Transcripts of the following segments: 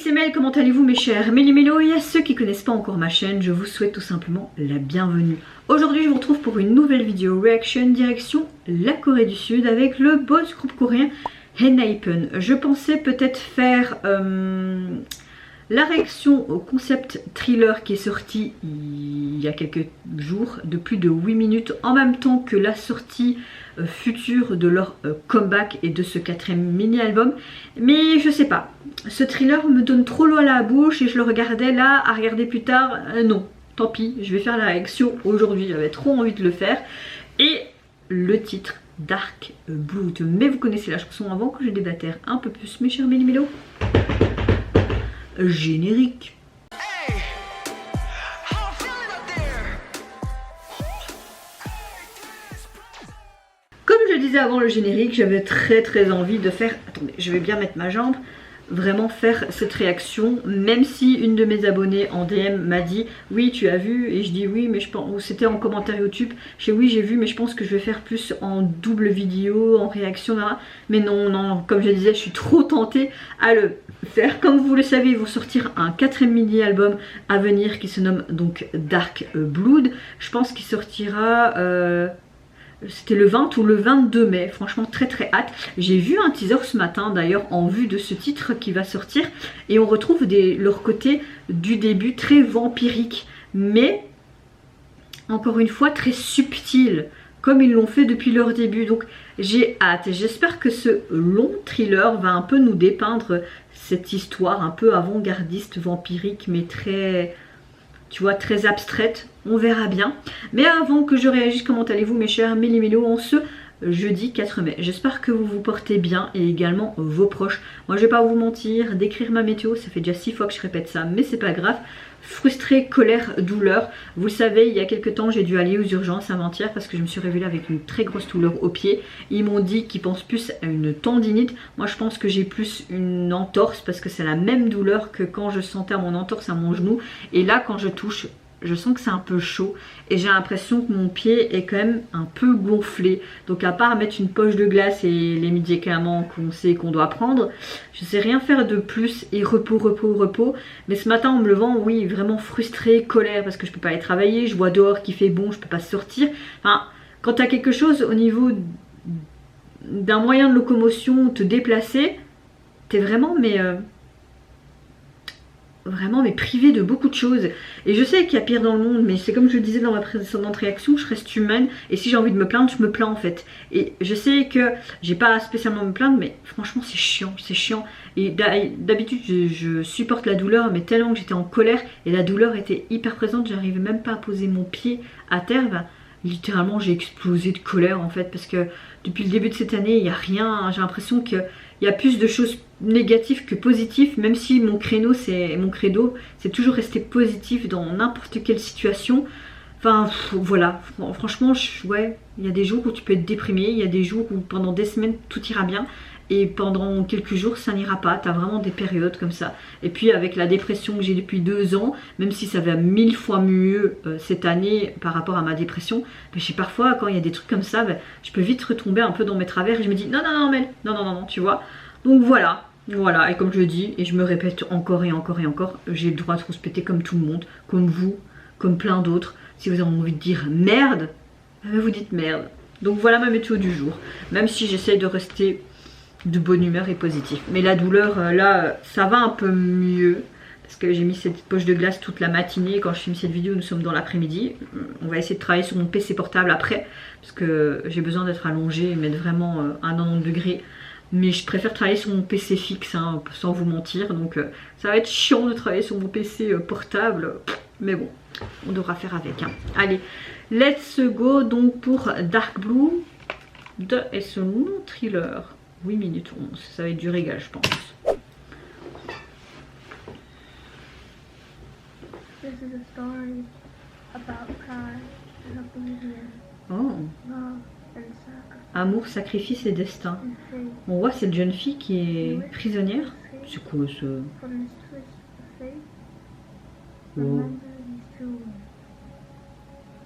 c'est Mel, comment allez-vous mes chers Méli-Mélo? Et à ceux qui ne connaissent pas encore ma chaîne, je vous souhaite tout simplement la bienvenue. Aujourd'hui je vous retrouve pour une nouvelle vidéo reaction direction la Corée du Sud avec le boss groupe coréen ENHYPEN. Je pensais peut-être faire la réaction au concept thriller qui est sorti il y a quelques jours de plus de 8 minutes en même temps que la sortie future de leur comeback et de ce 4e mini-album. Mais je sais pas, ce thriller me donne trop l'eau à la bouche et je le regardais là, à regarder plus tard, non, tant pis, je vais faire la réaction aujourd'hui, j'avais trop envie de le faire. Et le titre, Dark Blood, mais vous connaissez la chanson avant que je déblatère un peu plus mes chers Méli-Mélo. Générique. Comme je disais avant le générique, j'avais très envie de faire... Attendez, je vais bien mettre ma jambe. Vraiment faire cette réaction, même si une de mes abonnées en DM m'a dit oui tu as vu, et je dis oui mais je pense, ou c'était en commentaire YouTube, j'ai oui j'ai vu mais je pense que je vais faire plus en double vidéo, en réaction là. Mais non, comme je disais je suis trop tentée à le faire. Comme vous le savez ils vont sortir un 4e mini album à venir qui se nomme donc Dark Blood. Je pense qu'il sortira c'était le 20 ou le 22 mai, franchement très hâte. J'ai vu un teaser ce matin d'ailleurs en vue de ce titre qui va sortir. Et on retrouve leur côté du début très vampirique. Mais encore une fois très subtil. Comme ils l'ont fait depuis leur début. Donc j'ai hâte. J'espère que ce long thriller va un peu nous dépeindre cette histoire un peu avant-gardiste, vampirique. Mais très... tu vois, très abstraite, on verra bien. Mais avant que je réagisse, comment allez-vous mes chers Méli-Mélo en ce jeudi 4 mai. J'espère que vous vous portez bien et également vos proches. Moi je vais pas vous mentir, décrire ma météo, ça fait déjà 6 fois que je répète ça, mais c'est pas grave. Frustrée, colère, douleur. Vous le savez, il y a quelques temps, j'ai dû aller aux urgences avant-hier parce que je me suis réveillée avec une très grosse douleur au pied. Ils m'ont dit qu'ils pensent plus à une tendinite. Moi, je pense que j'ai plus une entorse parce que c'est la même douleur que quand je sentais à mon entorse à mon genou. Et là, quand je touche, je sens que c'est un peu chaud et j'ai l'impression que mon pied est quand même un peu gonflé. Donc à part mettre une poche de glace et les médicaments qu'on sait qu'on doit prendre, je sais rien faire de plus et repos. Mais ce matin en me levant, oui, vraiment frustrée, colère parce que je peux pas aller travailler, je vois dehors qu'il fait bon, je peux pas sortir. Enfin, quand tu as quelque chose au niveau d'un moyen de locomotion, te déplacer, t'es vraiment vraiment privé de beaucoup de choses. Et je sais qu'il y a pire dans le monde, mais c'est comme je le disais dans ma précédente réaction, je reste humaine et si j'ai envie de me plaindre, je me plains en fait. Et je sais que j'ai pas spécialement à me plaindre, mais franchement c'est chiant. Et d'habitude je supporte la douleur, mais tellement que j'étais en colère et la douleur était hyper présente, j'arrivais même pas à poser mon pied à terre. Ben, littéralement j'ai explosé de colère en fait, parce que depuis le début de cette année il n'y a rien, j'ai l'impression qu'il y a plus de choses négatives que positives, même si mon credo c'est toujours rester positif dans n'importe quelle situation. Enfin voilà, franchement ouais, il y a des jours où tu peux être déprimé, il y a des jours où pendant des semaines tout ira bien et pendant quelques jours ça n'ira pas, tu as vraiment des périodes comme ça. Et puis avec la dépression que j'ai depuis 2 ans, même si ça va 1000 fois mieux cette année par rapport à ma dépression, je sais parfois quand il y a des trucs comme ça, je peux vite retomber un peu dans mes travers et je me dis non Mel, non, tu vois. Donc voilà, et comme je le dis, et je me répète encore et encore, j'ai le droit de rouspéter comme tout le monde, comme vous, comme plein d'autres. Si vous avez envie de dire merde, vous dites merde. Donc voilà ma météo du jour, même si j'essaie de rester de bonne humeur et positif. Mais la douleur, là, ça va un peu mieux, parce que j'ai mis cette poche de glace toute la matinée. Quand je filme cette vidéo, nous sommes dans l'après-midi. On va essayer de travailler sur mon PC portable après, parce que j'ai besoin d'être allongée et mettre vraiment un 90 degrés. Mais je préfère travailler sur mon PC fixe, hein, sans vous mentir. Donc ça va être chiant de travailler sur mon PC portable. Mais bon, on devra faire avec. Hein. Allez, let's go donc pour Dark Blood et ce long thriller. 8 minutes 11, ça va être du régal je pense. This is a story about pride and obedience, Oh. love and sacrifice. Amour, sacrifice et destin. On voit cette jeune fille qui est prisonnière. C'est quoi ce... From this twist of fate, Oh. remember these two words.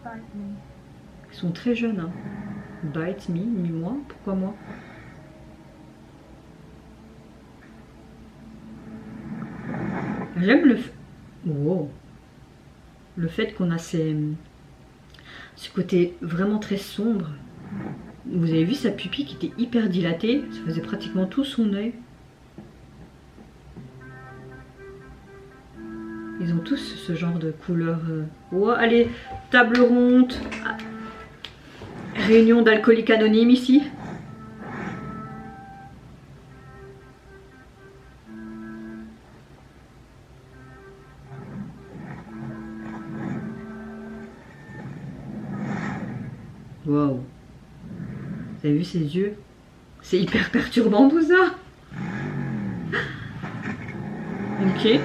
Bite me. Ils sont très jeunes. Hein. Bite me, moi. Pourquoi moi? J'aime wow. Le fait qu'on a ce côté vraiment très sombre. Vous avez vu sa pupille qui était hyper dilatée, ça faisait pratiquement tout son œil. Ils ont tous ce genre de couleur. Oh, allez, table ronde. Réunion d'alcooliques anonymes ici. Waouh. Vous avez vu ses yeux? C'est hyper perturbant tout ça. Ok.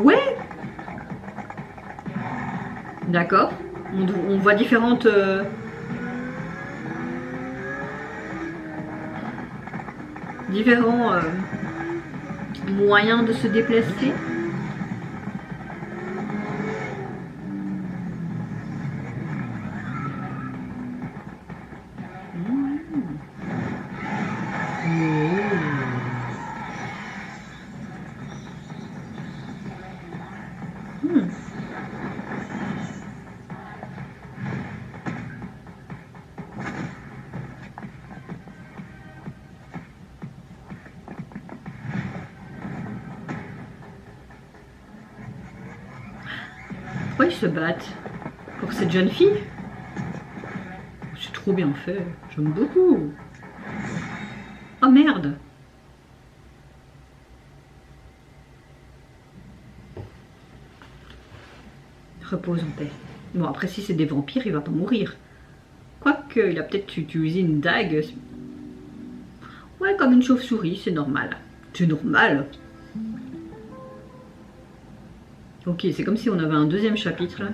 Ouais. D'accord. On voit différentes... différents moyens de se déplacer. Pourquoi ils se battent? Pour cette jeune fille? C'est trop bien fait, j'aime beaucoup. Oh merde! Repose en paix. Bon, après, si c'est des vampires, il va pas mourir. Quoique, il a peut-être utilisé une dague. Ouais, comme une chauve-souris, c'est normal. C'est normal. Ok, c'est comme si on avait un deuxième chapitre là.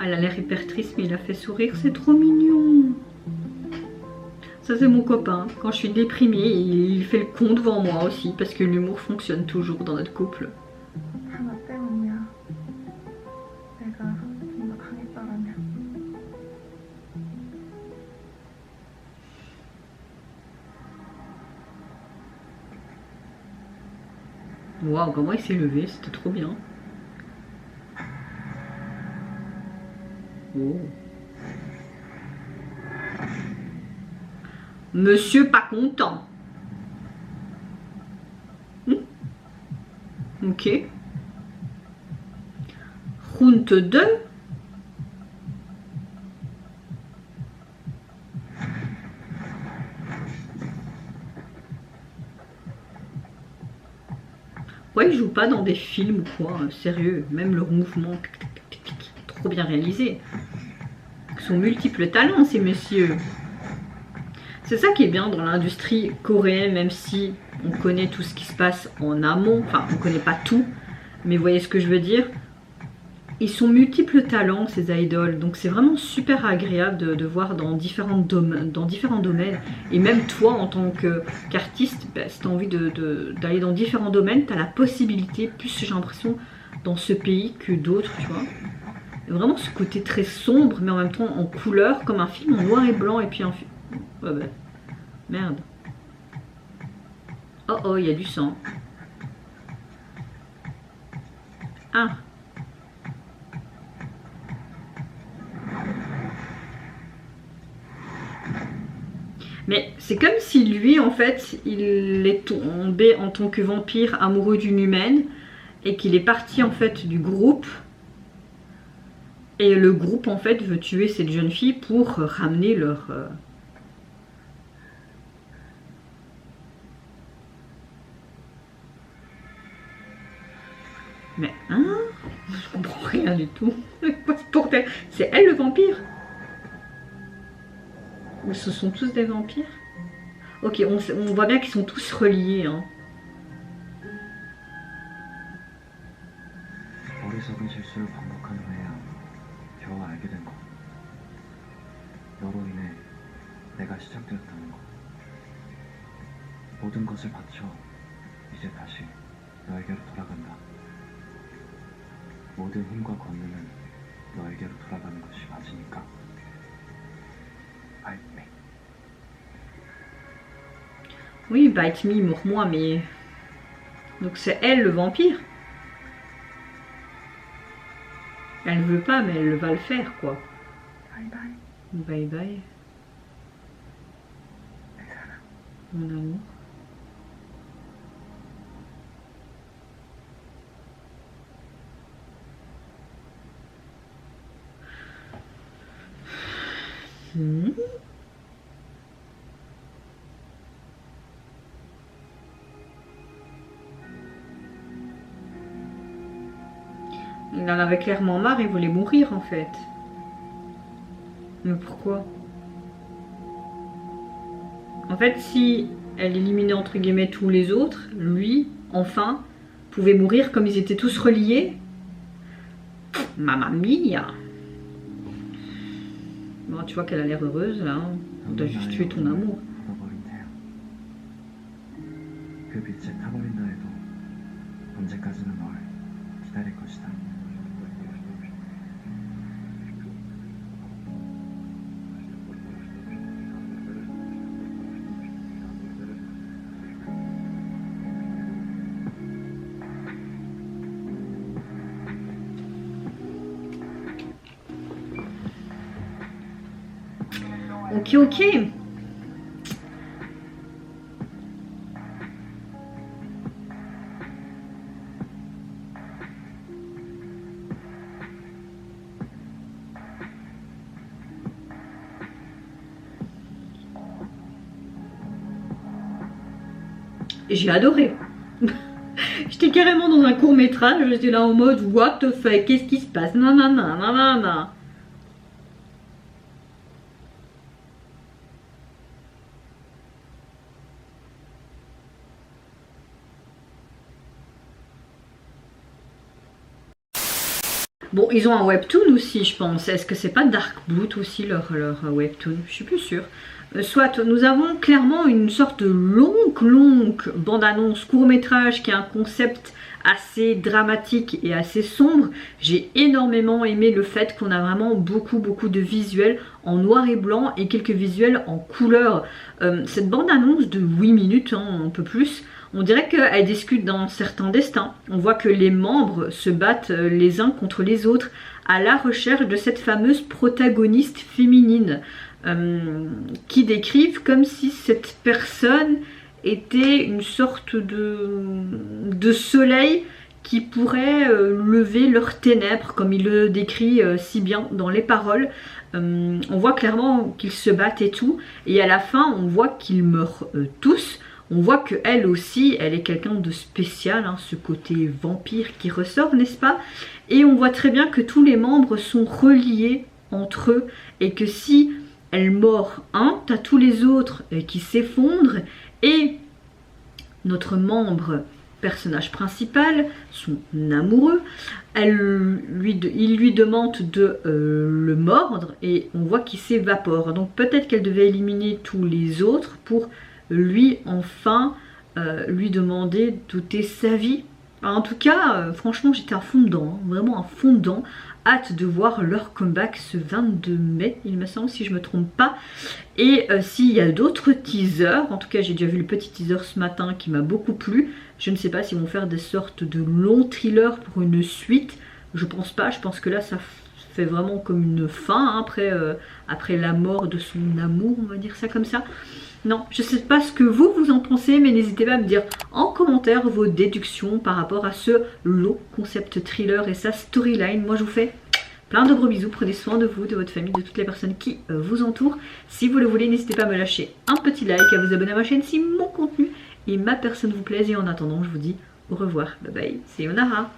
Elle a l'air hyper triste, mais il a fait sourire, c'est trop mignon. Ça, c'est mon copain. Quand je suis déprimée, il fait le con devant moi aussi, parce que l'humour fonctionne toujours dans notre couple. Waouh, comment il s'est levé, c'était trop bien. Oh. Monsieur pas content. Ok. Route 2. Ouais, il joue pas dans des films ou quoi, sérieux. Même leur mouvement, trop bien réalisé. Ils sont multiples talents, ces messieurs. C'est ça qui est bien dans l'industrie coréenne, même si on connaît tout ce qui se passe en amont. Enfin, on connaît pas tout, mais vous voyez ce que je veux dire. Ils sont multiples talents, ces idoles. Donc c'est vraiment super agréable de voir dans différents domaines. Et même toi, en tant qu'artiste, bah, si tu as envie d'aller dans différents domaines, tu as la possibilité, plus j'ai l'impression, dans ce pays que d'autres, tu vois. Vraiment ce côté très sombre, mais en même temps en couleur, comme un film en noir et blanc, et puis un film... Ouais, bah, merde. Oh oh, il y a du sang. Ah. Mais c'est comme si lui, en fait, il est tombé en tant que vampire amoureux d'une humaine et qu'il est parti, en fait, du groupe. Et le groupe, en fait, veut tuer cette jeune fille pour ramener leur... Mais, hein? Je comprends rien du tout. C'est elle le vampire? Ce sont tous des vampires? Ok, on voit bien qu'ils sont tous reliés. Hein. 어리석은 실수를 반복한 후에야 겨우 알게 된 거. 너로 인해 내가 시작되었다는 거. 모든 것을 바쳐 이제 다시 너에게로 돌아간다. 모든 힘과 권능은 너에게로 돌아가는 것이 맞으니까. Bite me. Oui, bite me, mords-moi, mais... Donc c'est elle le vampire. Elle veut pas, mais elle va le faire, quoi. Bye bye. Bye bye, 괜찮아. mon amour. Hmm. Il en avait clairement marre, il voulait mourir en fait. Mais pourquoi? En fait, si elle éliminait entre guillemets tous les autres, lui, enfin, pouvait mourir comme ils étaient tous reliés. Mamma mia! Bon, tu vois qu'elle a l'air heureuse là. Hein. On t'a juste tué ton amour. 얻어버린 태양. 그 빛에 타버린다 해도 언제까지나 널 기다릴 것이다. Ok, ok. J'ai adoré. J'étais carrément dans un court métrage, j'étais là en mode what the fuck, qu'est-ce qui se passe? Nanana, nanana. Bon, ils ont un webtoon aussi, je pense. Est-ce que c'est pas Dark Blood aussi leur webtoon? Je suis plus sûre. Soit nous avons clairement une sorte de longue bande-annonce court-métrage qui a un concept assez dramatique et assez sombre. J'ai énormément aimé le fait qu'on a vraiment beaucoup de visuels en noir et blanc et quelques visuels en couleur. Cette bande-annonce de 8 minutes, hein, un peu plus, on dirait qu'elle discute d'un certain destin. On voit que les membres se battent les uns contre les autres à la recherche de cette fameuse protagoniste féminine qui décrivent comme si cette personne était une sorte de soleil qui pourrait lever leurs ténèbres, comme il le décrit si bien dans les paroles. On voit clairement qu'ils se battent et tout, et à la fin on voit qu'ils meurent tous. On voit qu'elle aussi, elle est quelqu'un de spécial, hein, ce côté vampire qui ressort, n'est-ce pas? Et on voit très bien que tous les membres sont reliés entre eux, et que si elle mord un, t'as tous les autres qui s'effondrent, et notre membre, personnage principal, son amoureux, il lui demande de le mordre, et on voit qu'il s'évapore. Donc peut-être qu'elle devait éliminer tous les autres pour lui enfin lui demander d'ôter sa vie. En tout cas, franchement j'étais à fond dedans, hein, vraiment à fond dedans. Hâte de voir leur comeback ce 22 mai, il me semble, si je me trompe pas. Et s'il y a d'autres teasers, en tout cas j'ai déjà vu le petit teaser ce matin qui m'a beaucoup plu. Je ne sais pas s'ils vont faire des sortes de longs thrillers pour une suite. Je pense pas, je pense que là ça fait vraiment comme une fin, hein, après la mort de son amour, on va dire ça comme ça. Non, je sais pas ce que vous en pensez, mais n'hésitez pas à me dire en commentaire vos déductions par rapport à ce long concept thriller et sa storyline. Moi je vous fais plein de gros bisous, prenez soin de vous, de votre famille, de toutes les personnes qui vous entourent. Si vous le voulez, n'hésitez pas à me lâcher un petit like, à vous abonner à ma chaîne si mon contenu et ma personne vous plaisent. Et en attendant, je vous dis au revoir, bye bye, c'est Yonara.